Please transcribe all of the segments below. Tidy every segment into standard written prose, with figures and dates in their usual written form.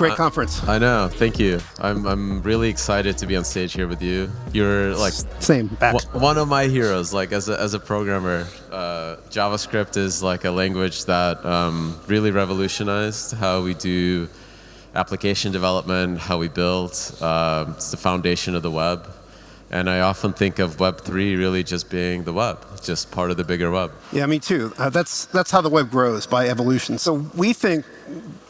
Great conference. I know. Thank you. I'm really excited to be on stage here with you. You're like same back. One of my heroes. Like as a programmer, JavaScript is like a language that really revolutionized how we do application development, how we build. It's the foundation of the web. And I often think of Web3 really just being the web, just part of the bigger web. Yeah, me too. That's how the web grows, by evolution. So we think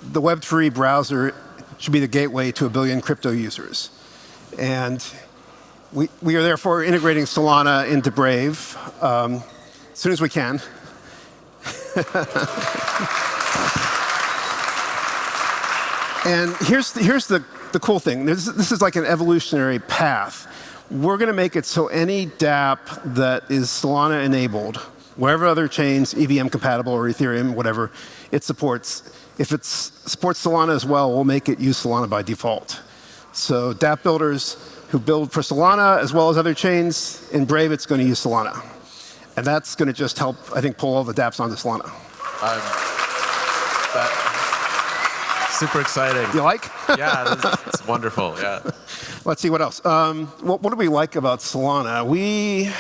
the Web3 browser should be the gateway to 1 billion crypto users. And we are therefore integrating Solana into Brave as soon as we can. And here's the cool thing. This is like an evolutionary path. We're going to make it so any dApp that is Solana enabled, wherever other chains, EVM compatible or Ethereum, whatever it supports, if it supports Solana as well, we'll make it use Solana by default. So dApp builders who build for Solana as well as other chains, in Brave it's going to use Solana. And that's going to just help, I think, pull all the dApps onto Solana. Super exciting. You like? Yeah, it's wonderful, yeah. Let's see, what else? What do we like about Solana? We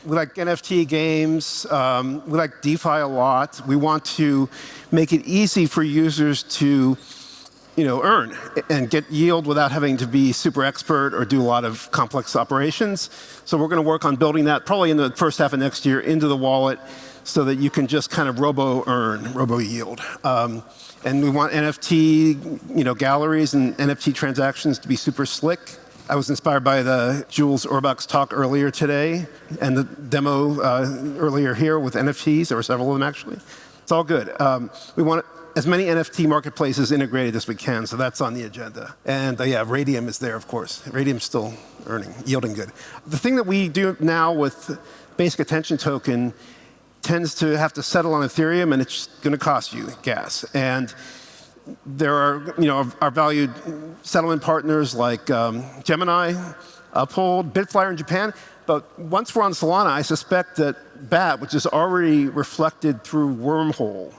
like NFT games. We like DeFi a lot. We want to make it easy for users to earn and get yield without having to be super expert or do a lot of complex operations. So we're going to work on building that probably in the first half of next year into the wallet so that you can just kind of robo-earn, robo-yield. And we want NFT galleries and NFT transactions to be super slick. I was inspired by the Jules Orbach's talk earlier today and the demo earlier here with NFTs. There were several of them, actually. It's all good. We want as many NFT marketplaces integrated as we can, so that's on the agenda. And yeah, Radium is there, of course. Radium's still yielding good. The thing that we do now with Basic Attention Token tends to have to settle on Ethereum, and it's going to cost you gas. And there are, our valued settlement partners like Gemini, Uphold, Bitflyer in Japan. But once we're on Solana, I suspect that BAT, which is already reflected through Wormhole,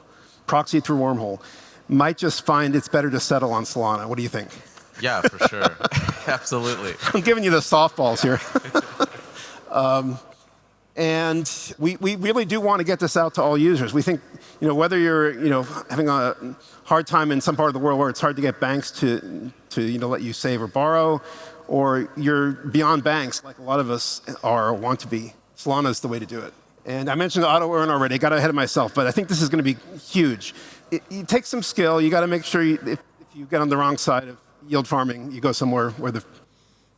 proxy through Wormhole, might just find it's better to settle on Solana. What do you think? Yeah, for sure. Absolutely. I'm giving you the softballs here. And we really do want to get this out to all users. We think, whether you're, having a hard time in some part of the world where it's hard to get banks to let you save or borrow, or you're beyond banks, like a lot of us are or want to be, Solana is the way to do it. And I mentioned auto earn already. I got ahead of myself, but I think this is going to be huge. It takes some skill. You got to make sure if you get on the wrong side of yield farming, you go somewhere where the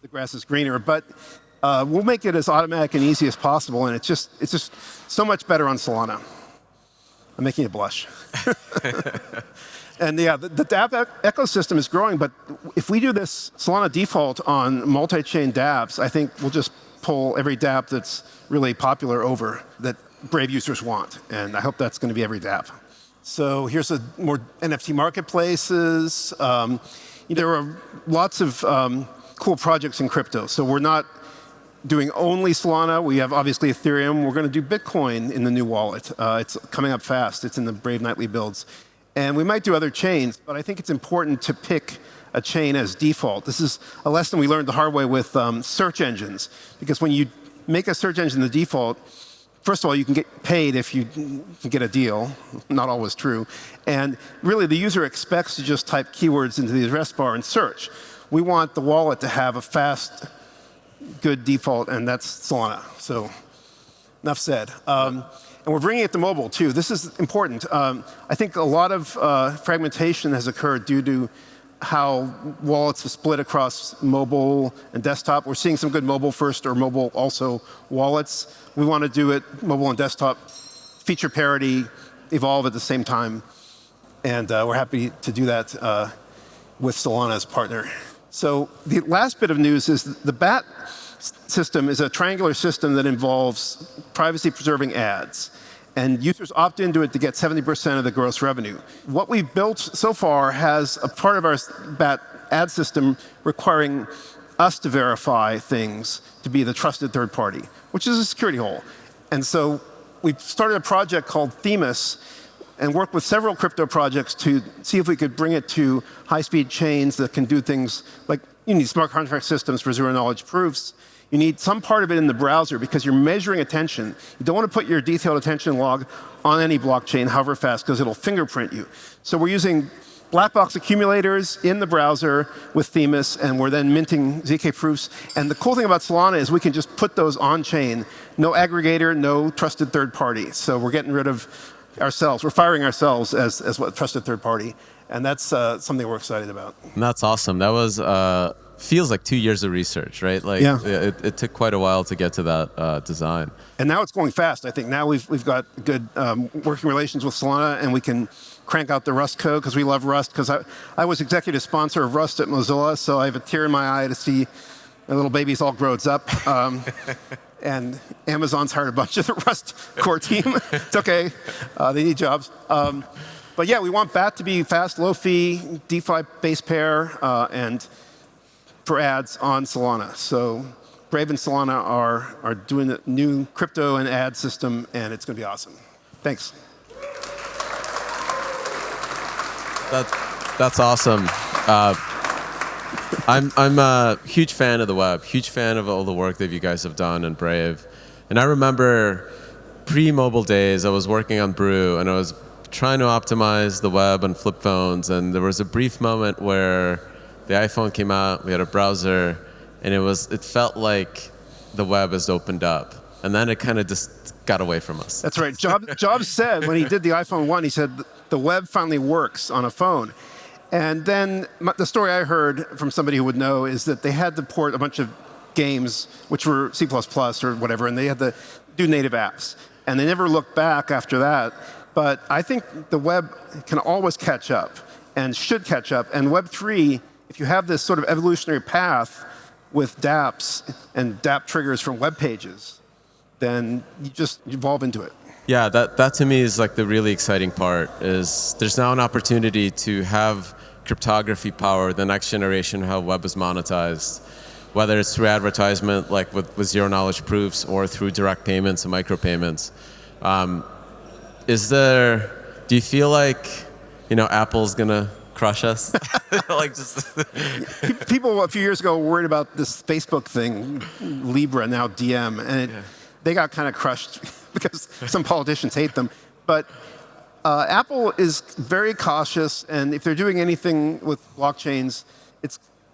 grass is greener. But we'll make it as automatic and easy as possible, and it's just so much better on Solana. I'm making you blush. And yeah, the dApp ecosystem is growing, but if we do this Solana default on multi-chain dApps, I think we'll just pull every dApp that's really popular over that Brave users want, and I hope that's going to be every dApp. So here's more NFT marketplaces. There are lots of cool projects in crypto, so we're not doing only Solana. We have obviously Ethereum. We're going to do Bitcoin in the new wallet. It's coming up fast. It's in the Brave Nightly builds. And we might do other chains, but I think it's important to pick a chain as default. This is a lesson we learned the hard way with search engines, because when you make a search engine the default, first of all, you can get paid if you can get a deal. Not always true. And really, the user expects to just type keywords into the address bar and search. We want the wallet to have a fast, good default, and that's Solana. So enough said. And we're bringing it to mobile, too. This is important. I think a lot of fragmentation has occurred due to how wallets are split across mobile and desktop. We're seeing some good mobile first or mobile also wallets. We want to do it mobile and desktop, feature parity, evolve at the same time. And we're happy to do that with Solana as partner. So the last bit of news is the BAT system is a triangular system that involves privacy-preserving ads. And users opt into it to get 70% of the gross revenue. What we've built so far has a part of our BAT ad system requiring us to verify things to be the trusted third party, which is a security hole. And so we've started a project called Themis, and worked with several crypto projects to see if we could bring it to high-speed chains that can do things like you need smart contract systems for zero-knowledge proofs. You need some part of it in the browser because you're measuring attention. You don't want to put your detailed attention log on any blockchain, however fast, because it'll fingerprint you. So we're using black box accumulators in the browser with Themis, and we're then minting ZK proofs. And the cool thing about Solana is we can just put those on-chain. No aggregator, no trusted third party. So we're getting rid of ourselves. We're firing ourselves as what trusted third party. And that's something we're excited about. And that's awesome. That was feels like 2 years of research, right? Like yeah. it took quite a while to get to that design. And now it's going fast. I think now we've got good working relations with Solana, and we can crank out the Rust code because we love Rust. Because I was executive sponsor of Rust at Mozilla, so I have a tear in my eye to see my little babies all grown up. And Amazon's hired a bunch of the Rust core team. It's okay. They need jobs. But yeah, we want BAT to be fast, low fee, DeFi base pair, and for ads on Solana. So Brave and Solana are doing a new crypto and ad system, and it's going to be awesome. Thanks. That's awesome. I'm a huge fan of the web, huge fan of all the work that you guys have done in Brave. And I remember pre-mobile days, I was working on Brew, and I was trying to optimize the web on flip phones, and there was a brief moment where the iPhone came out, we had a browser, and it felt like the web has opened up. And then it kind of just got away from us. That's right. Jobs said when he did the iPhone 1, he said, the web finally works on a phone. And then the story I heard from somebody who would know is that they had to port a bunch of games, which were C++ or whatever, and they had to do native apps. And they never looked back after that. But I think the web can always catch up and should catch up. And Web3, if you have this sort of evolutionary path with dApps and dApp triggers from web pages, then you just evolve into it. Yeah, that to me is like the really exciting part, is there's now an opportunity to have cryptography power the next generation how web is monetized, whether it's through advertisement like with zero knowledge proofs or through direct payments and micropayments. Do you feel like, Apple's gonna crush us? Like just People a few years ago were worried about this Facebook thing, Libra, now DM, and they got kind of crushed because some politicians hate them. But Apple is very cautious, and if they're doing anything with blockchains,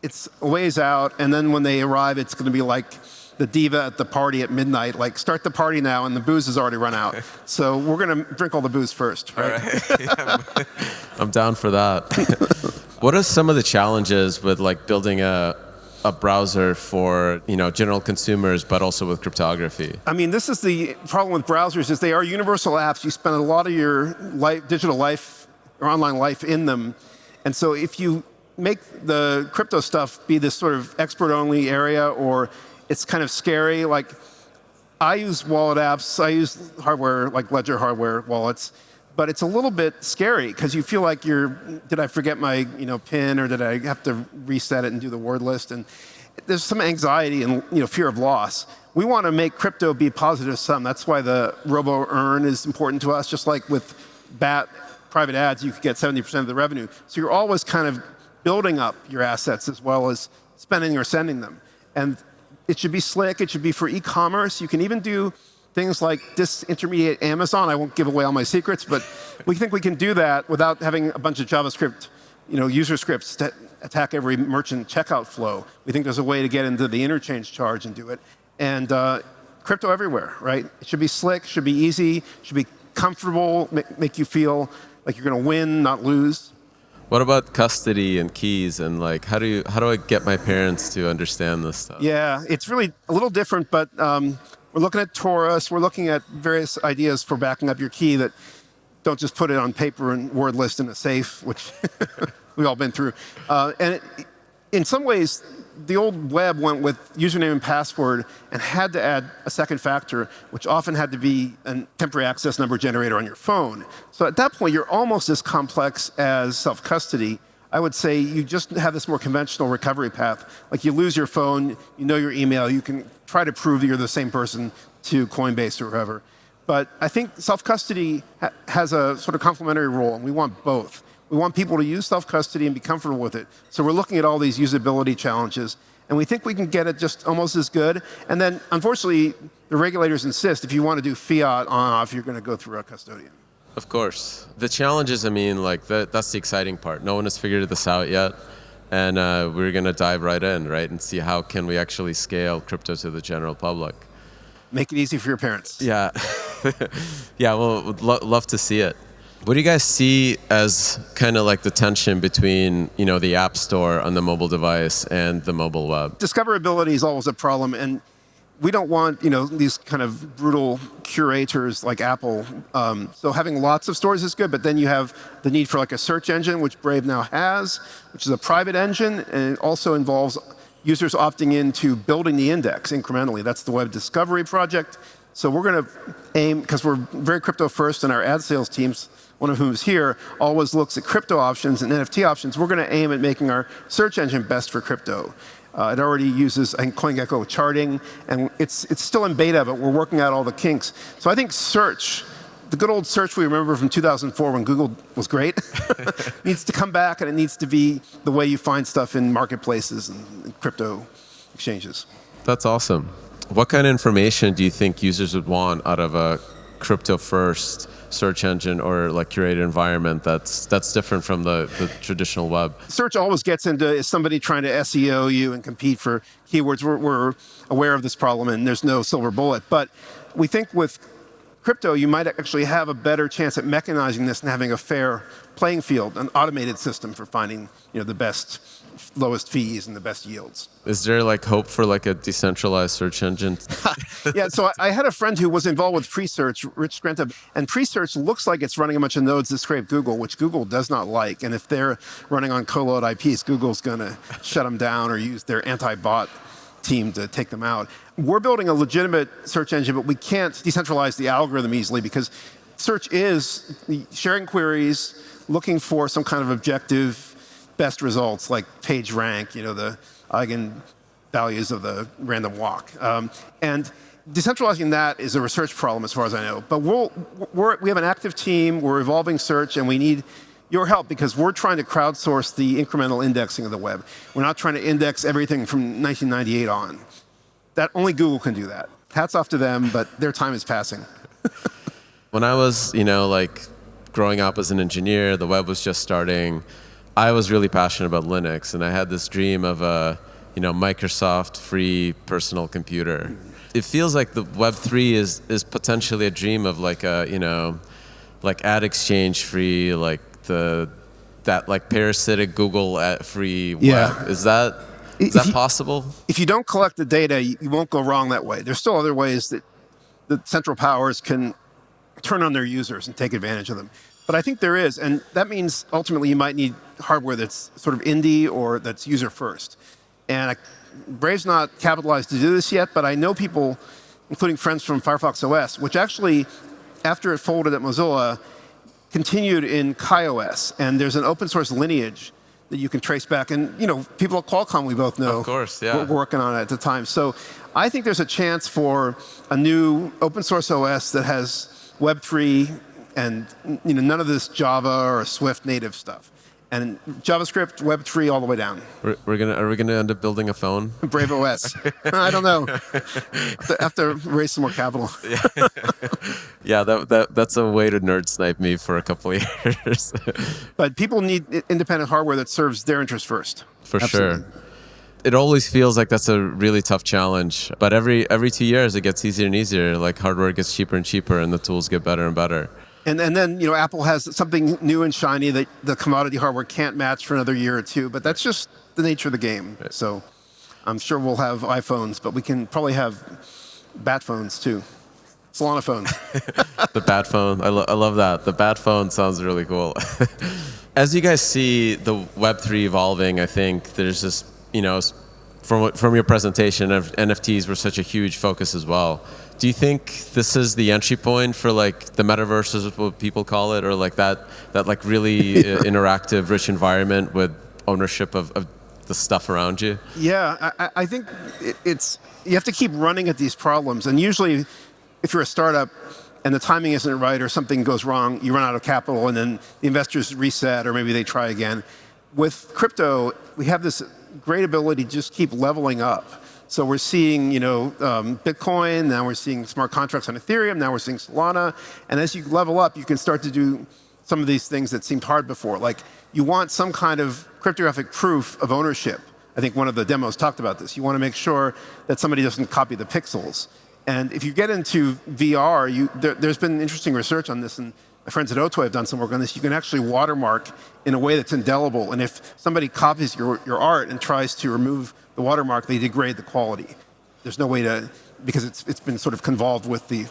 it's a ways out, and then when they arrive, it's going to be like the diva at the party at midnight, like start the party now, and the booze has already run out. So we're going to drink all the booze first, right? All right. I'm down for that. What are some of the challenges with like building a browser for general consumers, but also with cryptography? I mean, this is the problem with browsers, is they are universal apps. You spend a lot of your digital life or online life in them. And so if you make the crypto stuff be this sort of expert-only area, or it's kind of scary, like I use wallet apps, I use hardware, like Ledger hardware wallets, but it's a little bit scary because you feel like did I forget my PIN, or did I have to reset it and do the word list? And there's some anxiety and fear of loss. We want to make crypto be positive sum. That's why the robo-earn is important to us. Just like with BAT private ads, you could get 70% of the revenue. So you're always kind of building up your assets as well as spending or sending them. And it should be slick. It should be for e-commerce. You can even do things like disintermediate Amazon. I won't give away all my secrets, but we think we can do that without having a bunch of JavaScript, user scripts to attack every merchant checkout flow. We think there's a way to get into the interchange charge and do it. And crypto everywhere, right? It should be slick, should be easy, should be comfortable, make you feel like you're going to win, not lose. What about custody and keys, and like how do I get my parents to understand this stuff? Yeah, it's really a little different, but we're looking at Taurus. We're looking at various ideas for backing up your key that don't just put it on paper and word list in a safe, which we've all been through. In some ways, the old web went with username and password and had to add a second factor, which often had to be a temporary access number generator on your phone. So at that point, you're almost as complex as self-custody. I would say you just have this more conventional recovery path. Like you lose your phone, you know your email, you can try to prove that you're the same person to Coinbase or whoever. But I think self-custody has a sort of complementary role, and we want both. We want people to use self-custody and be comfortable with it. So we're looking at all these usability challenges, and we think we can get it just almost as good. And then, unfortunately, the regulators insist if you want to do fiat on-off, you're going to go through a custodian. Of course. The challenges, I mean, like that's the exciting part. No one has figured this out yet. And we're going to dive right in, right, and see how can we actually scale crypto to the general public. Make it easy for your parents. Yeah. Yeah, well, would love to see it. What do you guys see as kind of like the tension between, the App Store on the mobile device and the mobile web? Discoverability is always a problem, and we don't want, these kind of brutal curators like Apple. So having lots of stores is good, but then you have the need for like a search engine, which Brave now has, which is a private engine, and it also involves users opting into building the index incrementally. That's the web discovery project. So we're going to aim, because we're very crypto first, and our ad sales teams, one of whom is here, always looks at crypto options and NFT options. We're going to aim at making our search engine best for crypto. It already uses, I think, CoinGecko charting, and it's still in beta, but we're working out all the kinks. So I think search, the good old search we remember from 2004 when Google was great, needs to come back, and it needs to be the way you find stuff in marketplaces and crypto exchanges. That's awesome. What kind of information do you think users would want out of a crypto-first search engine or like curated environment that's different from the traditional web? Search always gets into, is somebody trying to SEO you and compete for keywords? We're aware of this problem, and there's no silver bullet. But we think with crypto, you might actually have a better chance at mechanizing this and having a fair playing field, an automated system for finding the best, lowest fees and the best yields. Is there like hope for like a decentralized search engine? Yeah, so I had a friend who was involved with Presearch, Rich Skrenta, and Presearch looks like it's running a bunch of nodes that scrape Google, which Google does not like. And if they're running on co-load IPs, Google's going to shut them down or use their anti-bot team to take them out. We're building a legitimate search engine, but we can't decentralize the algorithm easily because search is sharing queries, looking for some kind of objective best results like page rank, the eigenvalues of the random walk. And decentralizing that is a research problem as far as I know. But we have an active team, we're evolving search, and we need your help because we're trying to crowdsource the incremental indexing of the web. We're not trying to index everything from 1998 on. That only Google can do that. Hats off to them, but their time is passing. When I was, like growing up as an engineer, the web was just starting. I was really passionate about Linux, and I had this dream of a, Microsoft free personal computer. It feels like the Web3 is potentially a dream of like a, like ad exchange free, like that like parasitic Google free web. Yeah. Is that possible? If you don't collect the data, you won't go wrong that way. There's still other ways that the central powers can turn on their users and take advantage of them. But I think there is, and that means ultimately you might need hardware that's sort of indie or that's user first. And Brave's not capitalized to do this yet, but I know people, including friends from Firefox OS, which actually, after it folded at Mozilla, continued in KaiOS. And there's an open source lineage that you can trace back. And people at Qualcomm we both know. Of course, yeah. Were working on it at the time. So I think there's a chance for a new open source OS that has Web3 and none of this Java or Swift native stuff. And JavaScript, Web3 all the way down. Are we gonna end up building a phone? Brave OS. I don't know. Have to raise some more capital. Yeah, that's a way to nerd snipe me for a couple of years. But people need independent hardware that serves their interests first. For Absolutely. Sure. It always feels like that's a really tough challenge. But every 2 years it gets easier and easier. Like hardware gets cheaper and cheaper, and the tools get better and better. And then Apple has something new and shiny that the commodity hardware can't match for another year or two. But that's just the nature of the game. Right. So I'm sure we'll have iPhones, but we can probably have bat phones too. Solana phones. The bat phone. I love that. The bat phone sounds really cool. As you guys see the Web3 evolving, I think there's this, from your presentation, NFTs were such a huge focus as well. Do you think this is the entry point for like the metaverse, is what people call it, or like that like really interactive, rich environment with ownership of the stuff around you? Yeah, I think you have to keep running at these problems. And usually, if you're a startup, and the timing isn't right or something goes wrong, you run out of capital and then the investors reset or maybe they try again. With crypto, we have this great ability to just keep leveling up. So we're seeing, Bitcoin, now we're seeing smart contracts on Ethereum, now we're seeing Solana. And as you level up, you can start to do some of these things that seemed hard before. Like you want some kind of cryptographic proof of ownership. I think one of the demos talked about this. You want to make sure that somebody doesn't copy the pixels. And if you get into VR, there's been interesting research on this, and my friends at Otoy have done some work on this. You can actually watermark in a way that's indelible. And if somebody copies your art and tries to remove the watermark, they degrade the quality. There's no way to, because it's been sort of convolved with the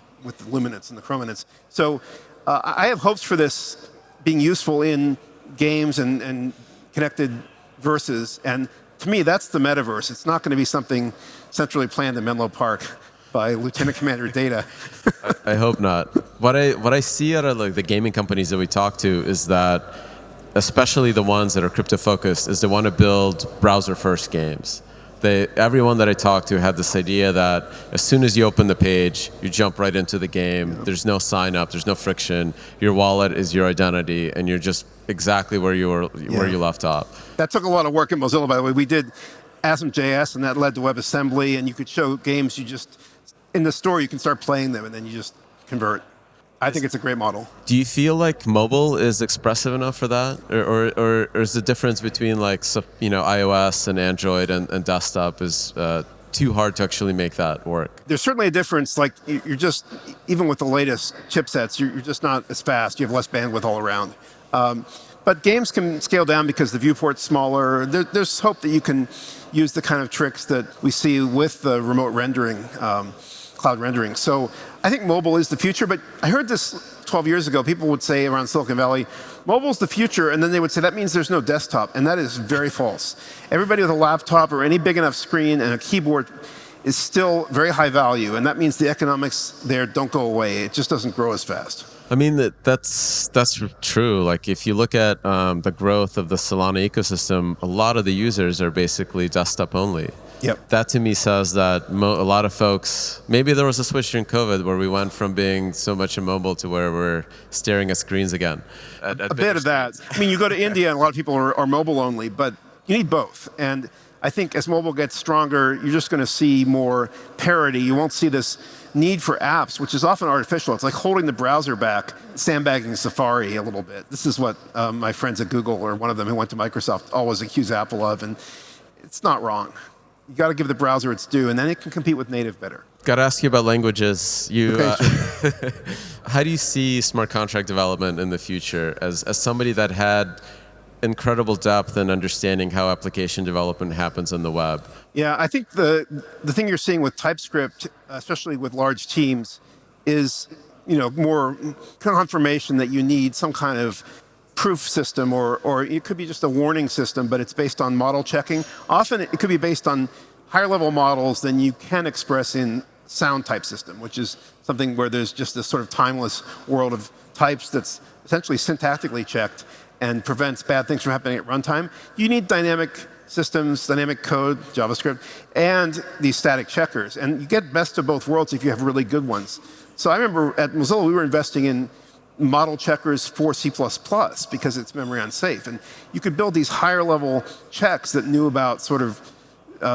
luminance and the chrominance. So I have hopes for this being useful in games and connected verses. And to me, that's the metaverse. It's not going to be something centrally planned in Menlo Park by Lieutenant Commander Data. I hope not. What I see out of like the gaming companies that we talk to is that, especially the ones that are crypto focused, is they want to build browser first games. Everyone that I talked to had this idea that as soon as you open the page, you jump right into the game. Yeah. There's no sign up, there's no friction. Your wallet is your identity, and you're just exactly where you left off. That took a lot of work at Mozilla, by the way. We did ASM.js, and that led to WebAssembly, and you could show games in the store, you can start playing them, and then you just convert. I think it's a great model. Do you feel like mobile is expressive enough for that, or is the difference between like iOS and Android and desktop is too hard to actually make that work? There's certainly a difference. Like you're just, even with the latest chipsets, you're just not as fast. You have less bandwidth all around. But games can scale down because the viewport's smaller. There's hope that you can use the kind of tricks that we see with the remote rendering. Cloud rendering. So I think mobile is the future, but I heard this 12 years ago. People would say around Silicon Valley, mobile's the future, and then they would say that means there's no desktop, and that is very false. Everybody with a laptop or any big enough screen and a keyboard is still very high value, and that means the economics there don't go away. It just doesn't grow as fast. I mean, that's true. Like if you look at the growth of the Solana ecosystem, a lot of the users are basically desktop only. Yep. That to me says that a lot of folks, maybe there was a switch during COVID where we went from being so much mobile to where we're staring at screens again. A bit of that. I mean, you go to India and a lot of people are mobile only, but you need both. And I think as mobile gets stronger, you're just going to see more parity. You won't see this need for apps, which is often artificial. It's like holding the browser back, sandbagging Safari a little bit. This is what my friends at Google, or one of them who went to Microsoft, always accuse Apple of, and it's not wrong. You got to give the browser its due, and then it can compete with native better. Got to ask you about languages. How do you see smart contract development in the future as somebody that had incredible depth in understanding how application development happens on the web? Yeah, I think the thing you're seeing with TypeScript, especially with large teams, is more confirmation that you need some kind of proof system, or it could be just a warning system, but it's based on model checking. Often it could be based on higher level models than you can express in sound type system, which is something where there's just this sort of timeless world of types that's essentially syntactically checked and prevents bad things from happening at runtime. You need dynamic systems, dynamic code, JavaScript, and these static checkers. And you get best of both worlds if you have really good ones. So I remember at Mozilla, we were investing in model checkers for C++ because it's memory unsafe. And you could build these higher level checks that knew about sort of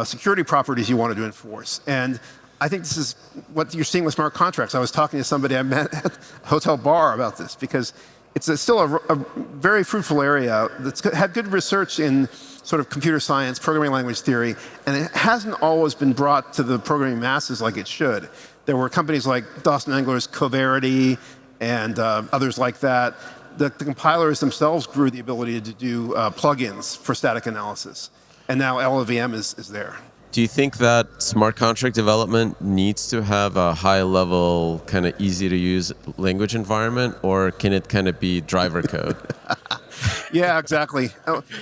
security properties you wanted to enforce. And I think this is what you're seeing with smart contracts. I was talking to somebody I met at a hotel bar about this because it's still a very fruitful area that's had good research in sort of computer science, programming language theory, and it hasn't always been brought to the programming masses like it should. There were companies like Dawson Angler's Coverity and others like that. The compilers themselves grew the ability to do plugins for static analysis. And now LLVM is there. Do you think that smart contract development needs to have a high-level, kind of easy-to-use language environment, or can it kind of be driver code? Yeah, exactly.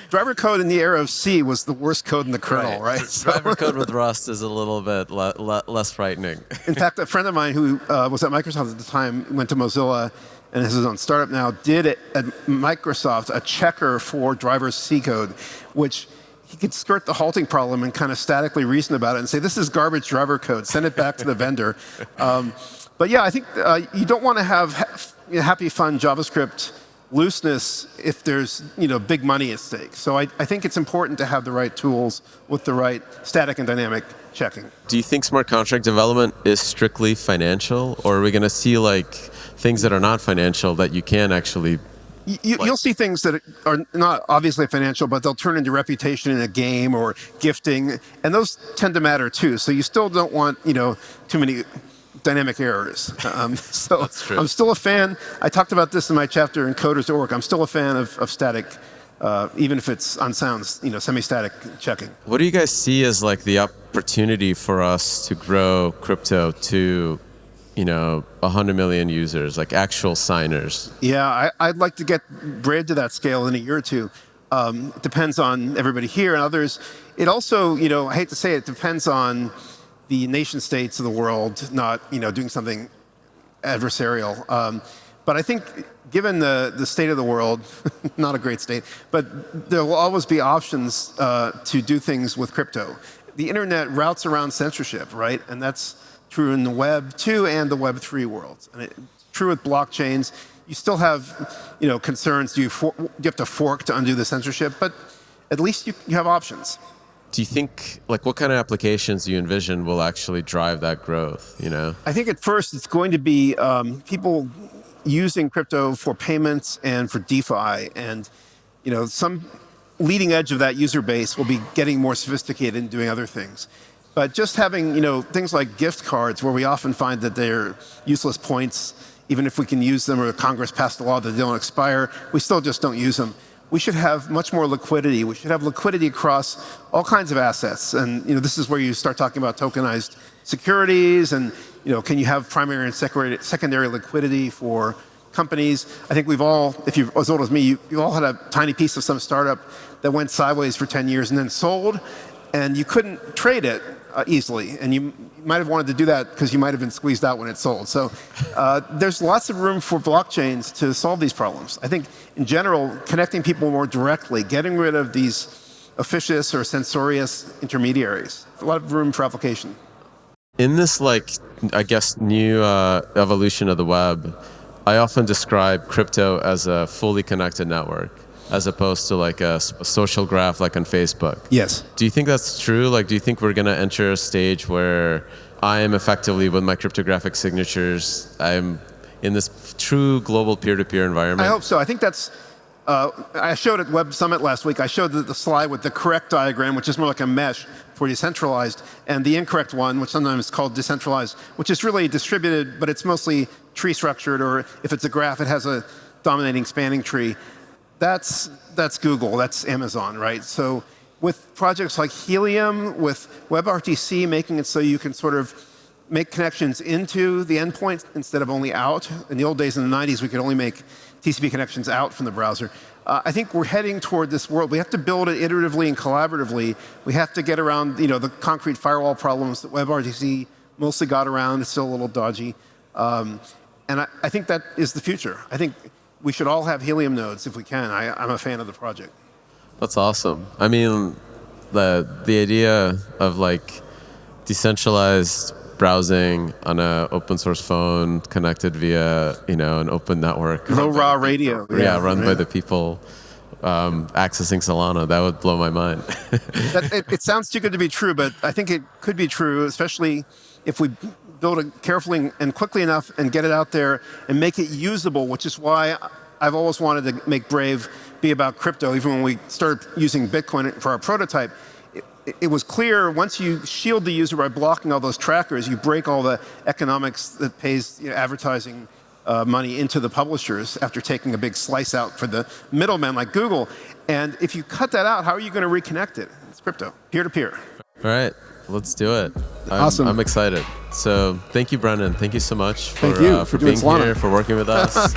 Driver code in the era of C was the worst code in the kernel, right? Driver code with Rust is a little bit less frightening. In fact, a friend of mine who was at Microsoft at the time went to Mozilla and has his own startup now, did at Microsoft a checker for driver C code, which he could skirt the halting problem and kind of statically reason about it and say, this is garbage driver code, send it back to the vendor. But yeah, I think you don't want to have happy, fun JavaScript looseness if there's big money at stake. So I think it's important to have the right tools with the right static and dynamic checking. Do you think smart contract development is strictly financial, or are we going to see like things that are not financial that you can actually? You'll see things that are not obviously financial, but they'll turn into reputation in a game or gifting, and those tend to matter too. So you still don't want too many dynamic errors. So I'm still a fan. I talked about this in my chapter in Coders.org. I'm still a fan of static, even if it's on sounds, semi-static checking. What do you guys see as like the opportunity for us to grow crypto to 100 million users, like actual signers? Yeah, I'd like to get Brave to that scale in a year or two. It depends on everybody here and others. It also, I hate to say it, depends on the nation states of the world not, doing something adversarial. But I think given the state of the world, not a great state, but there will always be options to do things with crypto. The internet routes around censorship, right? And that's true in the Web 2 and the Web 3 worlds. And it's true with blockchains. You still have, concerns. Do you have to fork to undo the censorship? But at least you have options. Do you think, like, what kind of applications do you envision will actually drive that growth, I think at first it's going to be people using crypto for payments and for DeFi. And, some leading edge of that user base will be getting more sophisticated and doing other things. But just having, things like gift cards, where we often find that they're useless points, even if we can use them or Congress passed a law that they don't expire, we still just don't use them. We should have much more liquidity. We should have liquidity across all kinds of assets. And this is where you start talking about tokenized securities and can you have primary and secondary liquidity for companies? I think we've all, if you're as old as me, you've all had a tiny piece of some startup that went sideways for 10 years and then sold, and you couldn't trade it easily. And you might have wanted to do that because you might have been squeezed out when it sold. So there's lots of room for blockchains to solve these problems. I think in general, connecting people more directly, getting rid of these officious or censorious intermediaries. A lot of room for application. In this, new evolution of the web, I often describe crypto as a fully connected network, as opposed to like a social graph like on Facebook. Yes. Do you think that's true? Like, do you think we're going to enter a stage where I am effectively, with my cryptographic signatures, I'm in this true global peer-to-peer environment? I hope so. I think that's, I showed at Web Summit last week, I showed the slide with the correct diagram, which is more like a mesh for decentralized, and the incorrect one, which sometimes is called decentralized, which is really distributed, but it's mostly tree structured, or if it's a graph, it has a dominating spanning tree. That's Google, that's Amazon, right? So with projects like Helium, with WebRTC making it so you can sort of make connections into the endpoint instead of only out. In the old days, in the 90s, we could only make TCP connections out from the browser. I think we're heading toward this world. We have to build it iteratively and collaboratively. We have to get around the concrete firewall problems that WebRTC mostly got around. It's still a little dodgy. And I think that is the future. I think we should all have Helium nodes if we can. I'm a fan of the project. That's awesome. I mean, the idea of like decentralized browsing on an open source phone connected via an open network. Low raw radio. Run by the people accessing Solana. That would blow my mind. It sounds too good to be true, but I think it could be true, especially if we build it carefully and quickly enough and get it out there and make it usable, which is why I've always wanted to make Brave be about crypto. Even when we started using Bitcoin for our prototype, it was clear once you shield the user by blocking all those trackers, you break all the economics that pays advertising money into the publishers after taking a big slice out for the middlemen like Google. And if you cut that out, how are you going to reconnect it? It's crypto, peer-to-peer. All right. Let's do it. Awesome. I'm excited. So thank you, Brendan. Thank you so much for being being here, for working with us.